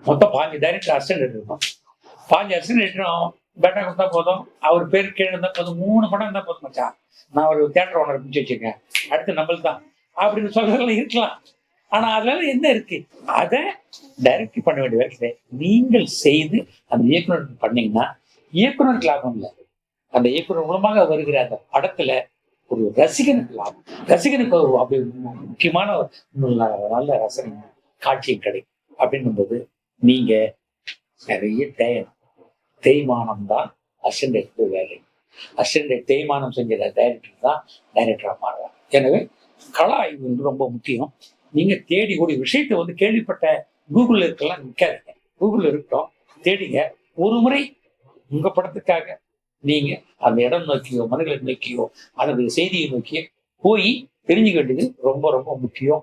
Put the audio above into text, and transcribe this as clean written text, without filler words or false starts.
மொத்தம் 5 director assistant இருக்கும். 5 assistant பேட்டா கொடுத்தா போதும், அவர் பேர் கீழே இருந்தா போதும், 3 படம் இருந்தா போதும் மச்சான், நான் ஒரு தியேட்டர் ஓனர் பிடிச்சி வச்சிருக்கேன், அடுத்து நம்மளுக்கு தான் அப்படின்னு சொல்றதெல்லாம் இருக்கலாம். ஆனா அதனால என்ன இருக்கு, அதை டைரக்ட் பண்ண வேண்டிய வேலை நீங்கள் செய்து அந்த இயக்குநருக்கு பண்ணீங்கன்னா இயக்குநருக்கு லாபம் இல்லை, அந்த இயக்குநர் மூலமாக வருகிற அந்த படத்துல ஒரு ரசிகனுக்கு லாபம், ரசிகனுக்கு அப்படி முக்கியமான நல்ல ரசனை காட்சியும் கிடைக்கும். அப்படின்னும் போது நீங்க நிறைய தேய்மானம் தான் அசிஸ்டன்ட் வேலை. அசிஸ்டன்ட் தேய்மானம் செஞ்ச டைரக்டர் தான் டைரக்டரா மாறுவாங்க. எனவே கள ஆய்வு ரொம்ப முக்கியம். நீங்க தேடி கூடிய விஷயத்தை வந்து கேள்விப்பட்ட கூகுள்ல இருக்கலாம் நிற்காதீங்க, கூகுள்ல இருக்கட்டும், தேடிங்க. ஒரு முறை உங்க படத்துக்காக நீங்க அந்த இடம் நோக்கியோ மனிதர்களை நோக்கியோ அதனுடைய செய்தியை நோக்கியோ போய் தெரிஞ்சுக்க வேண்டியது ரொம்ப ரொம்ப முக்கியம்.